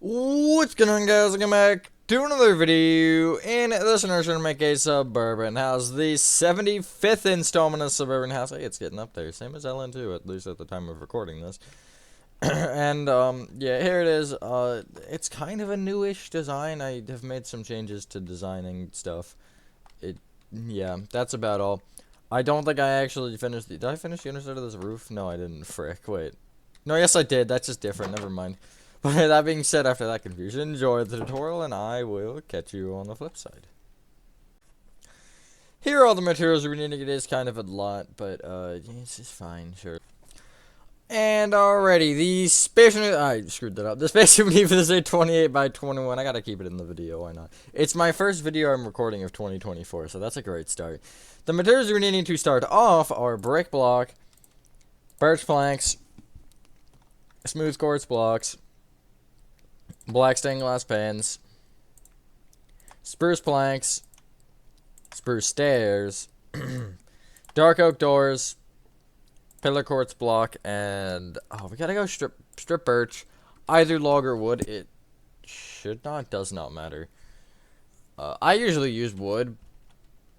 What's going on, guys? Welcome back to another video. In this one, we're going to make a Suburban house, the 75th installment of Suburban House. Hey, it's getting up there, same as LN2, at least at the time of recording this. And yeah, here it is. It's kind of a newish design. I have made some changes to designing stuff. Yeah, that's about all. I don't think I actually finished did I finish the underside of this roof? No, I didn't. Frick, wait. No, yes I did. That's just different. Never mind. But that being said, after that confusion, enjoy the tutorial, and I will catch you on the flip side. Here are all the materials we're needing. It is kind of a lot, but it's just fine, sure. And already, the space I screwed that up. The space we need for this is a 28 by 21. I gotta keep it in the video, why not? It's my first video I'm recording of 2024, so that's a great start. The materials we're needing to start off are brick block, birch planks, smooth quartz blocks, black stained glass pans, spruce planks, spruce stairs, dark oak doors, pillar quartz block, and we gotta go strip birch, either log or wood. It does not matter. I usually use wood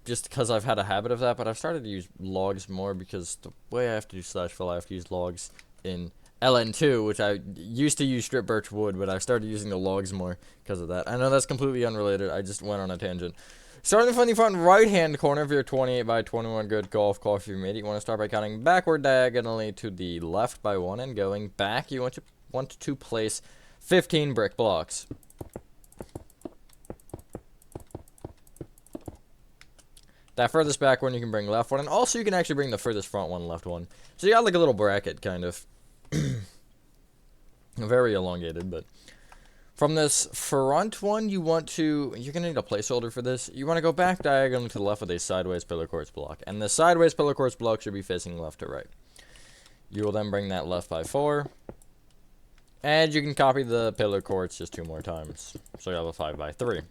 just because I've had a habit of that, but I've started to use logs more because the way I have to do slash fill, I have to use logs in LN2, which I used to use strip birch wood, but I started using the logs more because of that. I know that's completely unrelated. I just went on a tangent. Starting from the front right-hand corner of your 28 by 21 good golf call if you made it, you want to start by counting backward diagonally to the left by 1, and going back, you want to place 15 brick blocks. That furthest back one you can bring left one, and also you can actually bring the furthest front one left one. So you got like a little bracket, kind of. Very elongated, but from this front one, you're going to need a placeholder for this. You want to go back diagonally to the left with a sideways pillar quartz block, and the sideways pillar quartz block should be facing left to right. You will then bring that left by 4, and you can copy the pillar quartz just 2 more times, so you have a 5 by 3.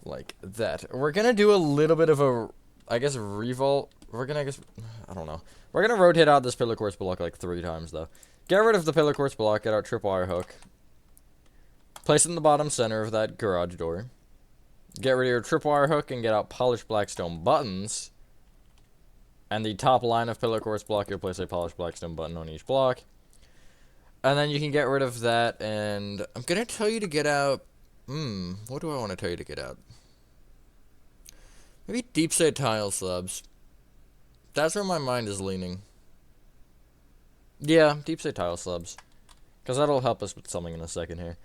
Like that. We're gonna do a little bit of a, I guess, revolt. I don't know. We're gonna rotate out this pillar quartz block like 3 times though. Get rid of the pillar quartz block, get our tripwire hook. Place it in the bottom center of that garage door. Get rid of your tripwire hook and get out polished blackstone buttons. And the top line of pillar quartz block, you'll place a polished blackstone button on each block. And then you can get rid of that, and I'm gonna tell you to get out, what do I want to tell you to get out? Maybe deep set tile slabs. That's where my mind is leaning. Yeah, deep set tile slabs. Because that'll help us with something in a second here.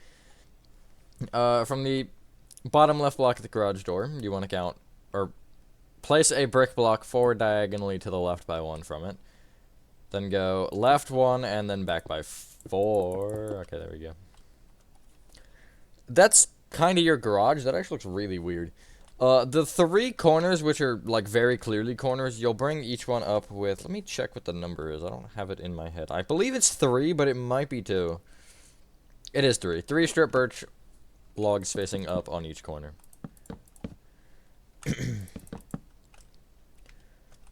From the bottom left block of the garage door, you want to count, or place a brick block forward diagonally to the left by 1 from it. Then go left 1 and then back by 4. Okay, there we go. That's kind of your garage. That actually looks really weird. The 3 corners, which are like very clearly corners, you'll bring each one up with, let me check what the number is. I don't have it in my head. I believe it's 3, but it might be 2. It is 3. 3 strip birch logs facing up on each corner. And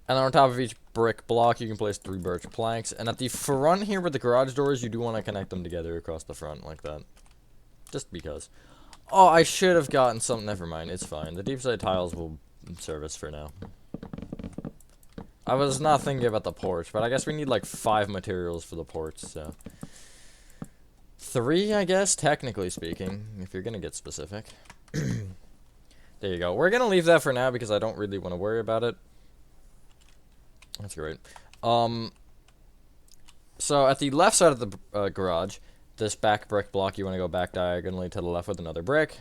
on top of each brick block, you can place 3 birch planks. And at the front here with the garage doors, you do want to connect them together across the front like that. Just because. Oh, I should have gotten some. Never mind, it's fine. The deep side tiles will serve us for now. I was not thinking about the porch, but I guess we need like 5 materials for the porch, so 3, I guess, technically speaking, if you're gonna get specific. There you go. We're gonna leave that for now because I don't really want to worry about it. That's great. So at the left side of the garage, this back brick block, you want to go back diagonally to the left with another brick.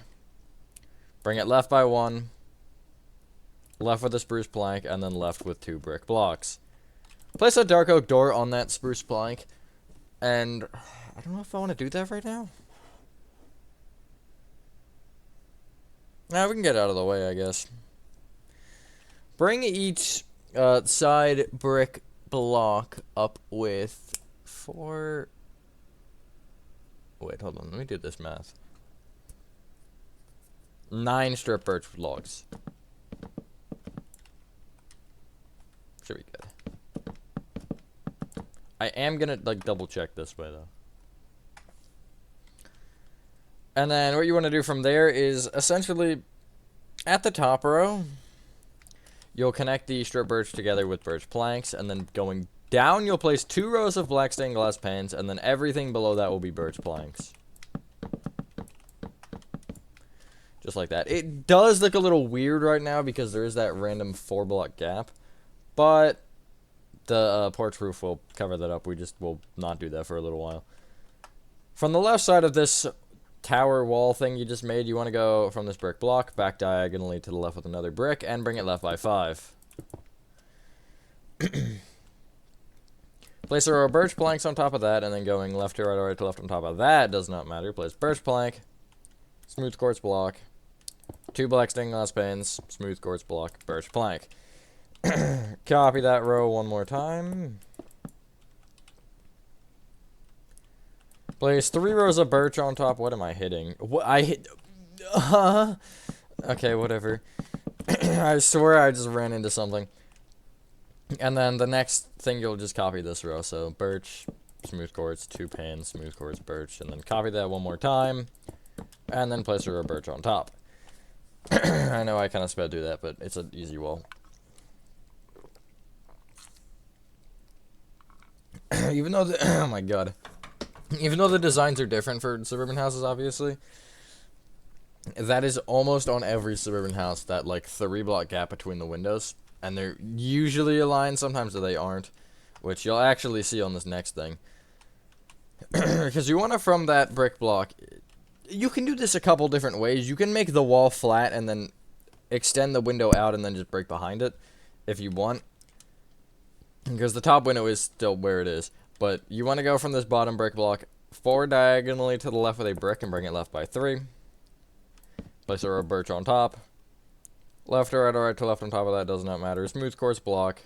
Bring it left by 1. Left with a spruce plank, and then left with 2 brick blocks. Place a dark oak door on that spruce plank. And I don't know if I want to do that right now. Now we can get out of the way, I guess. Bring each side brick block up with 4... Wait, hold on. Let me do this math. 9 strip birch logs. Should be good. I am gonna, like, double check this way, though. And then what you want to do from there is essentially at the top row, you'll connect the strip birch together with birch planks, and then going down, you'll place 2 rows of black stained glass panes, and then everything below that will be birch planks. Just like that. It does look a little weird right now because there is that random 4-block gap, but the porch roof will cover that up. We just will not do that for a little while. From the left side of this tower wall thing you just made, you want to go from this brick block back diagonally to the left with another brick and bring it left by 5. Place a row of birch planks on top of that, and then going left to right or right to left on top of that does not matter. Place birch plank, smooth quartz block, 2 black stained glass panes, smooth quartz block, birch plank. Copy that row one more time. Place 3 rows of birch on top. What am I hitting? What I hit? Okay, whatever. I swear I just ran into something. And then the next thing, you'll just copy this row. So birch, smooth quartz, 2 panes, smooth quartz, birch, and then copy that one more time, and then place a row of birch on top. I know I kind of sped through that, but it's an easy wall. Even though oh my god. Even though the designs are different for suburban houses, obviously, that is almost on every suburban house, that, like, 3-block gap between the windows. And they're usually aligned, sometimes they aren't, which you'll actually see on this next thing. Because you want to, from that brick block, you can do this a couple different ways. You can make the wall flat and then extend the window out and then just break behind it, if you want. Because the top window is still where it is. But you want to go from this bottom brick block forward diagonally to the left with a brick and bring it left by 3. Place a row of birch on top. Left or right to left on top of that does not matter. Smooth quartz block.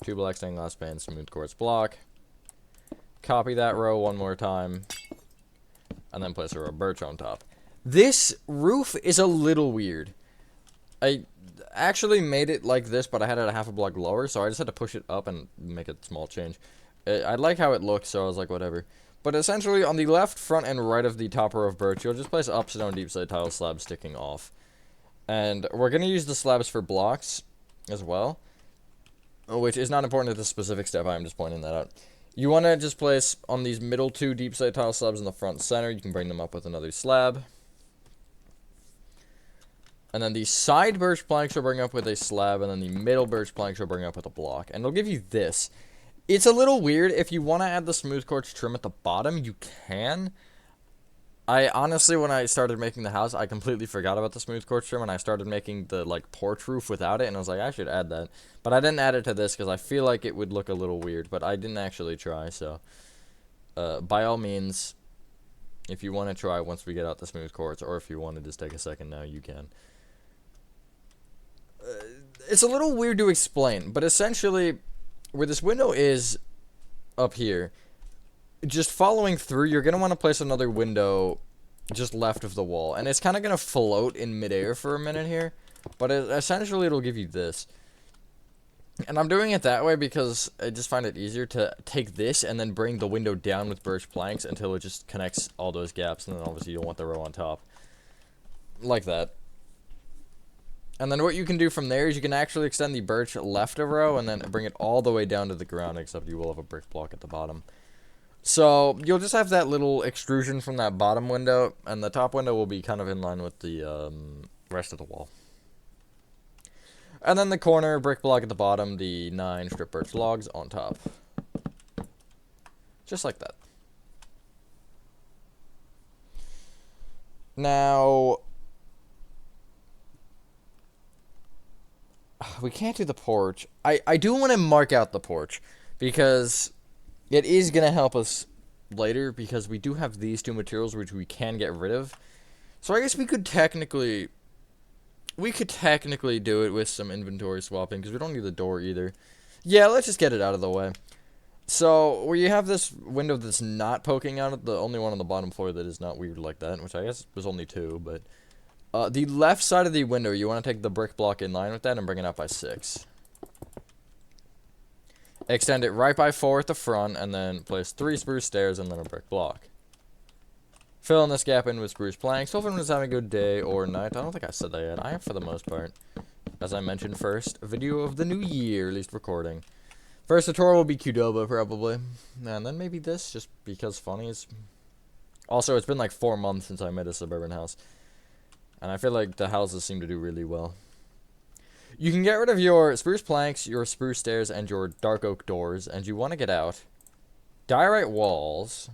2 black stained glass panes, smooth quartz block. Copy that row one more time. And then place a row of birch on top. This roof is a little weird. I actually made it like this, but I had it a half a block lower, so I just had to push it up and make a small change. I like how it looks, so I was like, whatever. But essentially, on the left, front, and right of the top row of birch, you'll just place upside down deep slate tile slabs sticking off. And we're going to use the slabs for blocks as well, which is not important at this specific step. I'm just pointing that out. You want to just place on these middle 2 deep slate tile slabs in the front center. You can bring them up with another slab. And then the side birch planks will bring up with a slab, and then the middle birch planks will bring up with a block. And it'll give you this. It's a little weird. If you want to add the smooth quartz trim at the bottom, you can. I honestly, when I started making the house, I completely forgot about the smooth quartz trim, and I started making the, like, porch roof without it, and I was like, I should add that. But I didn't add it to this because I feel like it would look a little weird, but I didn't actually try, so by all means, if you want to try once we get out the smooth quartz, or if you want to just take a second now, you can. It's a little weird to explain, but essentially, where this window is up here, just following through, you're going to want to place another window just left of the wall. And it's kind of going to float in midair for a minute here, but essentially it'll give you this. And I'm doing it that way because I just find it easier to take this and then bring the window down with birch planks until it just connects all those gaps, and then obviously you'll want the row on top. Like that. And then what you can do from there is you can actually extend the birch left a row and then bring it all the way down to the ground, except you will have a brick block at the bottom. So you'll just have that little extrusion from that bottom window, and the top window will be kind of in line with the rest of the wall. And then the corner brick block at the bottom, the 9 strip birch logs on top. Just like that. Now, we can't do the porch. I do want to mark out the porch, because it is going to help us later, because we do have these 2 materials which we can get rid of. So I guess we could technically do it with some inventory swapping, because we don't need the door either. Yeah, let's just get it out of the way. So, where you have this window that's not poking out, the only one on the bottom floor that is not weird like that, which I guess was only 2, but the left side of the window, you want to take the brick block in line with that and bring it up by 6. Extend it right by 4 at the front, and then place 3 spruce stairs and then a brick block. Fill in this gap in with spruce planks. Hope everyone's having a good day or night. I don't think I said that yet. I am for the most part. As I mentioned first, a video of the new year, at least recording. First tutorial will be Qdoba, probably. And then maybe this, just because funny is... Also, it's been like 4 months since I made a suburban house. And I feel like the houses seem to do really well. You can get rid of your spruce planks, your spruce stairs, and your dark oak doors. And you want to get out diorite walls,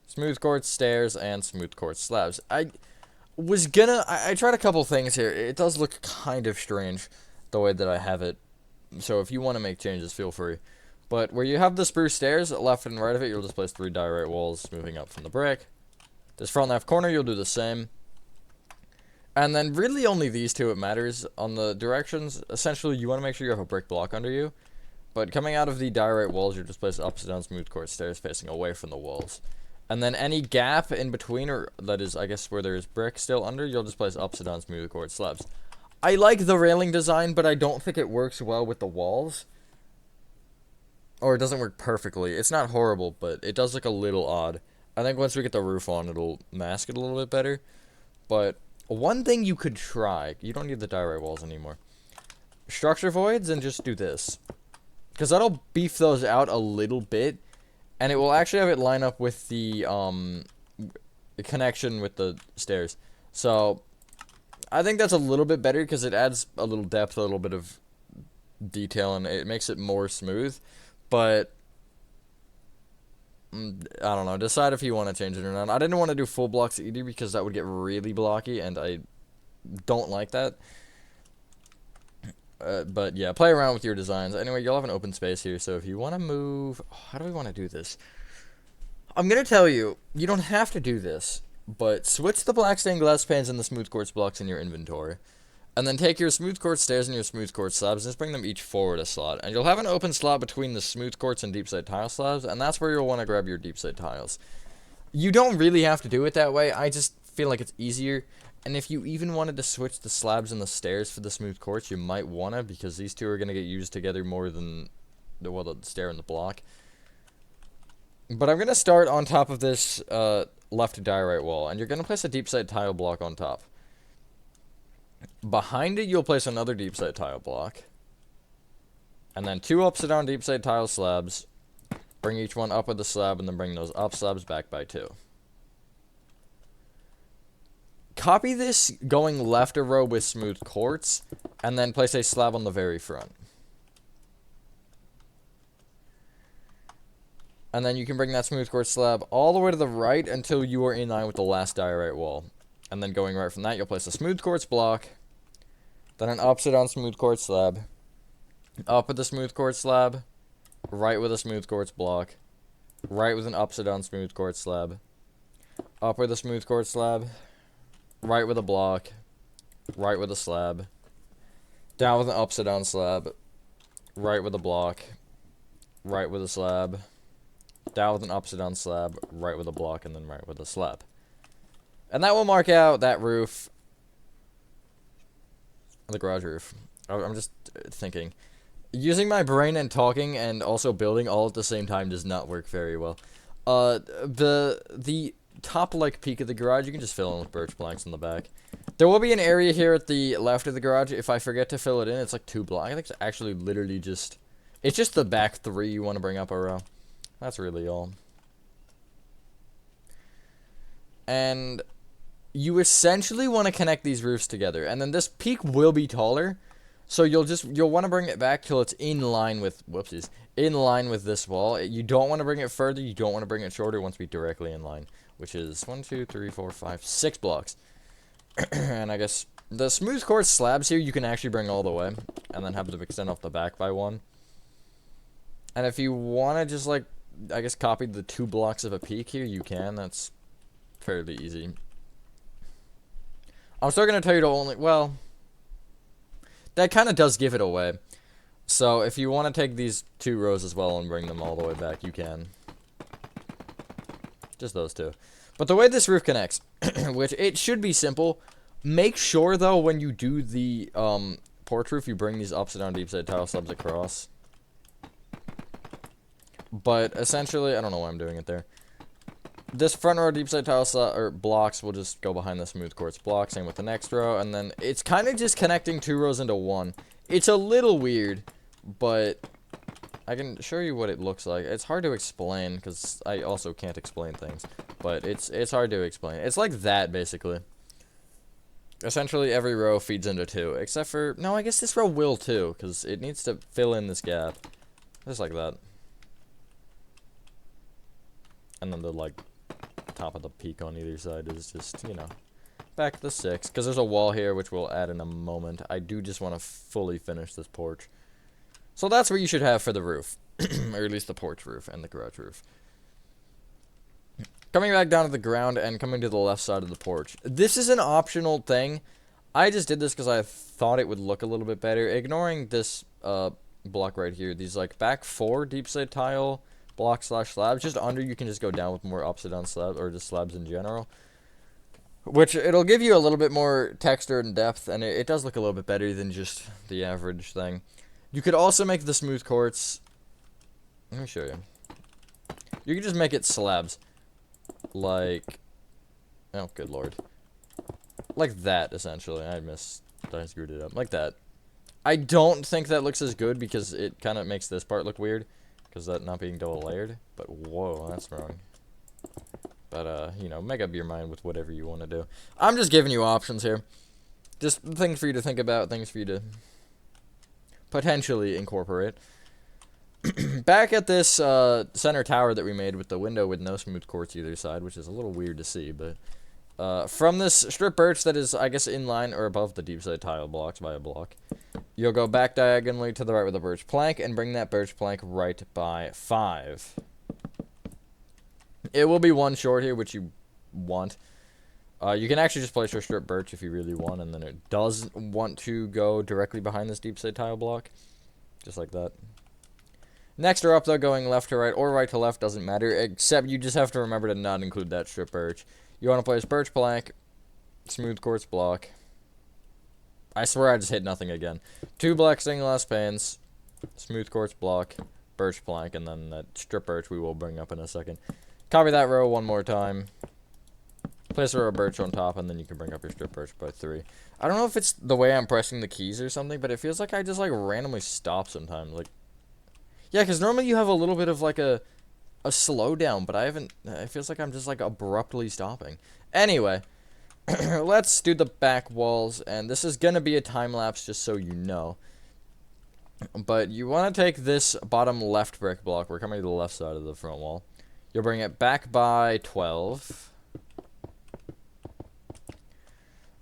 smooth quartz stairs, and smooth quartz slabs. I tried a couple things here. It does look kind of strange the way that I have it. So if you want to make changes, feel free. But where you have the spruce stairs, left and right of it, you'll just place 3 diorite walls moving up from the brick. This front left corner, you'll do the same. And then really only these two it matters. On the directions, essentially you want to make sure you have a brick block under you. But coming out of the diorite walls, you just place upside down smooth quartz stairs facing away from the walls. And then any gap in between, or that is, I guess, where there is brick still under, you'll just place upside down smooth quartz slabs. I like the railing design, but I don't think it works well with the walls. Or it doesn't work perfectly. It's not horrible, but it does look a little odd. I think once we get the roof on, it'll mask it a little bit better. But one thing you could try, you don't need the diorite walls anymore. Structure voids and just do this. Because that'll beef those out a little bit. And it will actually have it line up with the connection with the stairs. So, I think that's a little bit better because it adds a little depth, a little bit of detail, and it makes it more smooth. But, I don't know, decide if you want to change it or not. I didn't want to do full blocks either because that would get really blocky, and I don't like that. But yeah, play around with your designs. Anyway, you'll have an open space here, so if you want to move... Oh, how do we want to do this? I'm going to tell you, you don't have to do this, but switch the black stained glass panes and the smooth quartz blocks in your inventory. And then take your smooth quartz stairs and your smooth quartz slabs and just bring them each forward a slot. And you'll have an open slot between the smooth quartz and deep slate tile slabs, and that's where you'll want to grab your deep slate tiles. You don't really have to do it that way, I just feel like it's easier. And if you even wanted to switch the slabs and the stairs for the smooth quartz, you might want to, because these two are going to get used together more than the stair and the block. But I'm going to start on top of this left diorite wall, and you're going to place a deep slate tile block on top. Behind it, you'll place another deep slate tile block. And then 2 upside down deep slate tile slabs. Bring each one up with the slab, and then bring those up slabs back by 2. Copy this going left a row with smooth quartz, and then place a slab on the very front. And then you can bring that smooth quartz slab all the way to the right until you are in line with the last diorite wall. And then going right from that, you'll place a smooth quartz block, then an upside down smooth quartz slab, up with a smooth quartz slab, right with a smooth quartz block, right with an upside down smooth quartz slab, up with a smooth quartz slab, right with a block, right with a slab, down with an upside down slab, right with a block, right with a slab, down with an upside down slab, right with a block, and then right with a slab. And that will mark out that roof, the garage roof. I'm just thinking. Using my brain and talking and also building all at the same time does not work very well. The top peak of the garage, you can just fill in with birch planks in the back. There will be an area here at the left of the garage. If I forget to fill it in, it's like 2 blocks. I think it's actually literally just... It's just the back 3 you want to bring up a row. That's really all. And you essentially want to connect these roofs together. And then this peak will be taller. So you'll want to bring it back till it's in line with... Whoopsies. In line with this wall. You don't want to bring it further. You don't want to bring it shorter. It wants to be directly in line. Which is 1, 2, 3, 4, 5, 6 blocks. And I guess the smooth quartz slabs here you can actually bring all the way. And then have them extend off the back by 1. And if you want to just I guess copy the 2 blocks of a peak here, you can. That's fairly easy. I'm still going to tell you to only... Well, that kind of does give it away. So if you want to take these 2 rows as well and bring them all the way back, you can. Just those 2. But the way this roof connects, which it should be simple, make sure, though, when you do the porch roof, you bring these upside down deep slate tile slabs across. But essentially, I don't know why I'm doing it there. This front row deep side tile or blocks will just go behind the smooth quartz block. Same with the next row, and then it's kind of just connecting 2 rows into one. It's a little weird, but I can show you what it looks like. It's hard to explain because I also can't explain things, but it's hard to explain. It's like that basically. Essentially, every row feeds into 2, except for no. I guess this row will too, because it needs to fill in this gap, just like that. And then the like top of the peak on either side is just, you know, back to 6, because there's a wall here which we'll add in a moment. I do just want to fully finish this porch, so that's what you should have for the roof, or at least the porch roof and the garage roof. Coming back down to the ground and coming to the left side of the porch. This is an optional thing. I just did this because I thought it would look a little bit better. Ignoring this block right here, these like back 4 deep side tile block / slabs, just under, you can just go down with more upside down slabs, or just slabs in general, which it'll give you a little bit more texture and depth, and it does look a little bit better than just the average thing. You could also make the smooth quartz, let me show you. You can just make it slabs, like, oh good lord, like that essentially. I screwed it up, like that. I don't think that looks as good because it kind of makes this part look weird, because that not being double layered, but whoa, that's wrong. But, you know, make up your mind with whatever you want to do. I'm just giving you options here. Just things for you to think about, things for you to potentially incorporate. Back at this center tower that we made with the window with no smooth quartz either side, which is a little weird to see, but from this strip birch that is, I guess, in line or above the deep side tile blocks by a block, you'll go back diagonally to the right with a birch plank and bring that birch plank right by 5. It will be 1 short here, which you want. You can actually just place your strip birch if you really want, and then it does want to go directly behind this deep side tile block, just like that. Next or up, though, going left to right or right to left doesn't matter, except you just have to remember to not include that strip birch. You want to place birch plank, smooth quartz block. I swear I just hit nothing again. 2 black stained glass panes, smooth quartz block, birch plank, and then that strip birch we will bring up in a second. Copy that row 1 more time. Place a row of birch on top, and then you can bring up your strip birch by 3. I don't know if it's the way I'm pressing the keys or something, but it feels like I just like randomly stop sometimes. Like, yeah, because normally you have a little bit of like a slowdown, but I haven't. It feels like I'm just like abruptly stopping. Anyway. Let's do the back walls, and this is gonna be a time lapse just so you know. But you want to take this bottom left brick block. We're coming to the left side of the front wall. You'll bring it back by 12.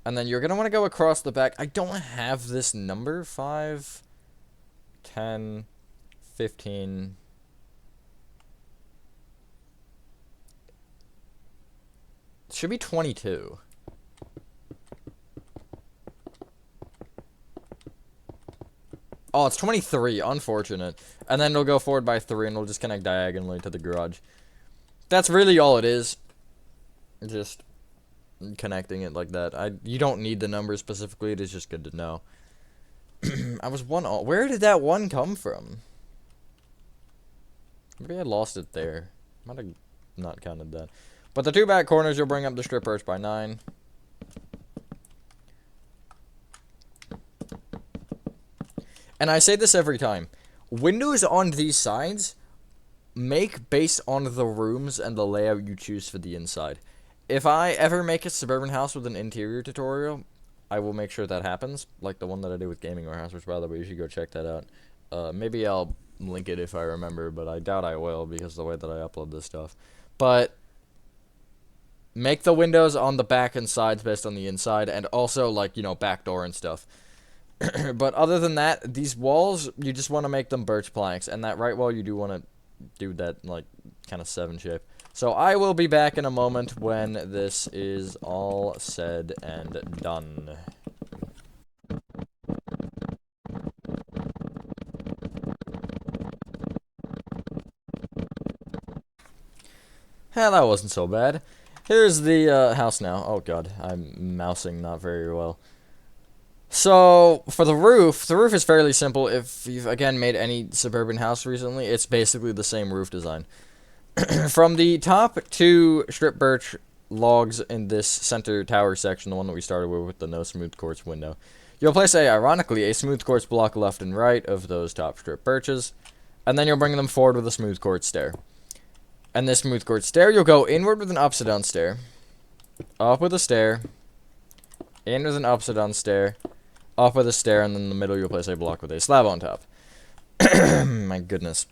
And then you're gonna want to go across the back. I don't have this number. 5, 10, 15. It should be 22. Oh, it's 23. Unfortunate. And then it'll go forward by 3, and it'll just connect diagonally to the garage. That's really all it is. Just connecting it like that. You don't need the number specifically. It is just good to know. I was 1 all. Where did that 1 come from? Maybe I lost it there. Might have not counted that. But the 2 back corners, you'll bring up the strip birch by 9. And I say this every time. Windows on these sides make based on the rooms and the layout you choose for the inside. If I ever make a suburban house with an interior tutorial, I will make sure that happens. Like the one that I did with Gaming Warehouse, which, by the way, you should go check that out. Maybe I'll link it if I remember, but I doubt I will because of the way that I upload this stuff. But make the windows on the back and sides based on the inside, and also, like, you know, back door and stuff. But other than that, these walls, you just want to make them birch planks. And that right wall, you do want to do that, like, kind of 7 shape. So I will be back in a moment when this is all said and done. Yeah, that wasn't so bad. Here's the house now. Oh god, I'm mousing not very well. So, for the roof is fairly simple. If you've, again, made any suburban house recently, it's basically the same roof design. From the top two strip birch logs in this center tower section, the one that we started with the no smooth quartz window, you'll place ironically, a smooth quartz block left and right of those top strip birches, and then you'll bring them forward with a smooth quartz stair. And this smooth quartz stair, you'll go inward with an upside down stair, up with a stair, in with an upside down stair, up with a stair, and then in the middle you'll place a block with a slab on top. My goodness.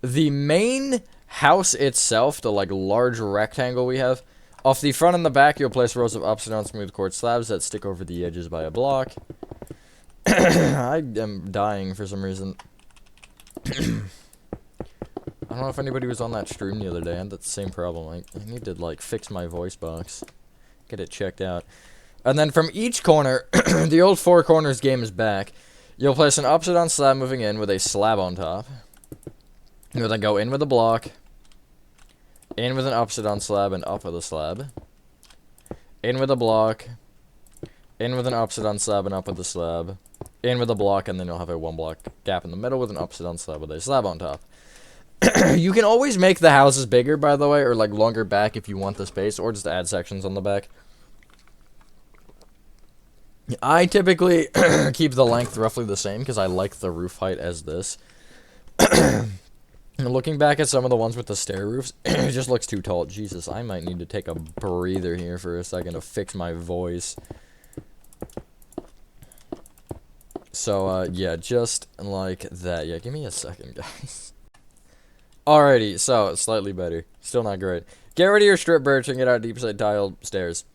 The main house itself, the like large rectangle we have, off the front and the back you'll place rows of upside down smooth quartz slabs that stick over the edges by a block. I am dying for some reason. I don't know if anybody was on that stream the other day. I had that same problem. I need to like fix my voice box, get it checked out. And then from each corner, the old four corners game is back. You'll place an upside down slab moving in with a slab on top. You'll then go in with a block, in with an upside down slab, and up with a slab. In with a block, in with an upside down slab, and up with a slab. In with a block, and then you'll have a one block gap in the middle with an upside down slab with a slab on top. You can always make the houses bigger, by the way, or like longer back if you want the space, or just add sections on the back. I typically keep the length roughly the same because I like the roof height as this. Looking back at some of the ones with the stair roofs, it just looks too tall. Jesus, I might need to take a breather here for a second to fix my voice. So, yeah, just like that. Yeah, give me a second, guys. Alrighty, so, slightly better. Still not great. Get rid of your strip birch and get out deep side tile stairs.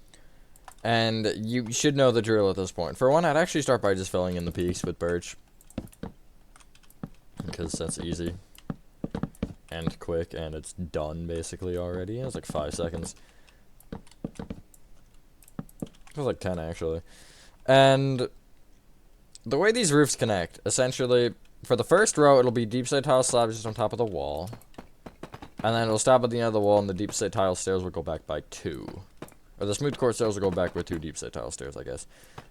And you should know the drill at this point. For one, I'd actually start by just filling in the peaks with birch. Because that's easy. And quick, and it's done, basically, already. It was like 5 seconds. It was like 10, actually. And the way these roofs connect, essentially, for the first row, it'll be deep side tile slabs just on top of the wall. And then it'll stop at the end of the wall, and the deep side tile stairs will go back by 2. Or the smooth quartz stairs will go back with 2 deep side tile stairs, I guess.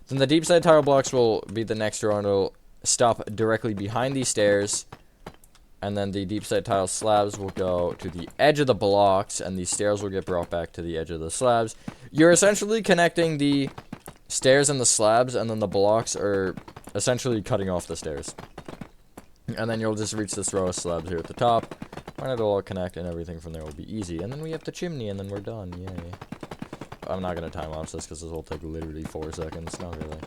Then the deep side tile blocks will be the next row, and it'll stop directly behind these stairs. And then the deep side tile slabs will go to the edge of the blocks, and the stairs will get brought back to the edge of the slabs. You're essentially connecting the stairs and the slabs, and then the blocks are essentially cutting off the stairs. And then you'll just reach this row of slabs here at the top, and it'll all connect, and everything from there will be easy. And then we have the chimney, and then we're done. Yay. I'm not going to time-lapse this, because this will take literally 4 seconds. Not really.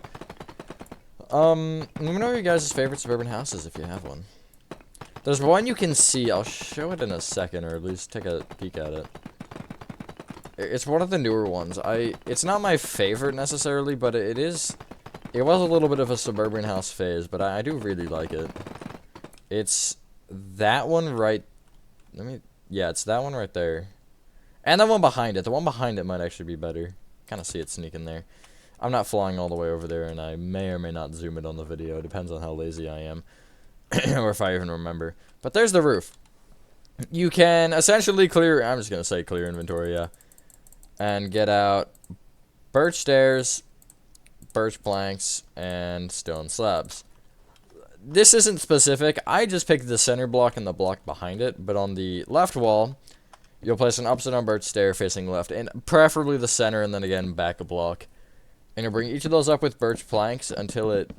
Let me know your guys' favorite suburban houses, if you have one. There's one you can see. I'll show it in a second, or at least take a peek at it. It's one of the newer ones. It's not my favorite, necessarily, but it was a little bit of a suburban house phase, but I do really like it. It's that one right... Yeah, it's that one right there. And the one behind it. The one behind it might actually be better. Kind of see it sneaking there. I'm not flying all the way over there, and I may or may not zoom it on the video. It depends on how lazy I am. Or if I even remember. But there's the roof. You can essentially clear... I'm just going to say clear inventory, yeah. And get out birch stairs, birch planks, and stone slabs. This isn't specific. I just picked the center block and the block behind it. But on the left wall, you'll place an upside down birch stair facing left. And preferably the center, and then again back a block. And you'll bring each of those up with birch planks until it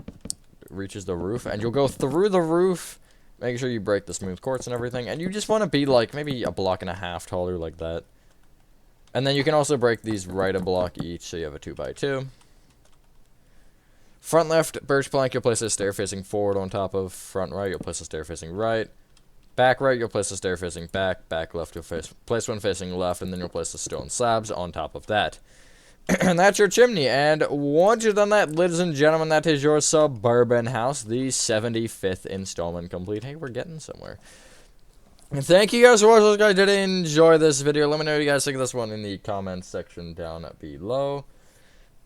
reaches the roof, and you'll go through the roof, make sure you break the smooth quartz and everything, and you just want to be like maybe a block and a half taller like that. And then you can also break these right a block each, so you have a 2x2. Front left birch plank, you'll place a stair facing forward on top of. Front right, you'll place a stair facing right. Back right, you'll place a stair facing back. Back left, you'll place one facing left, and then you'll place the stone slabs on top of that. And that's your chimney. And once you've done that, ladies and gentlemen, that is your suburban house, the 75th installment complete. Hey, we're getting somewhere. And thank you guys for watching. If you guys did enjoy this video, let me know what you guys think of this one in the comments section down below.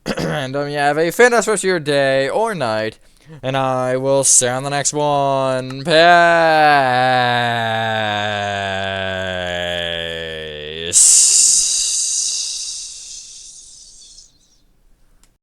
And yeah, have a fantastic rest of your day or night, and I will see you on the next one. Peace.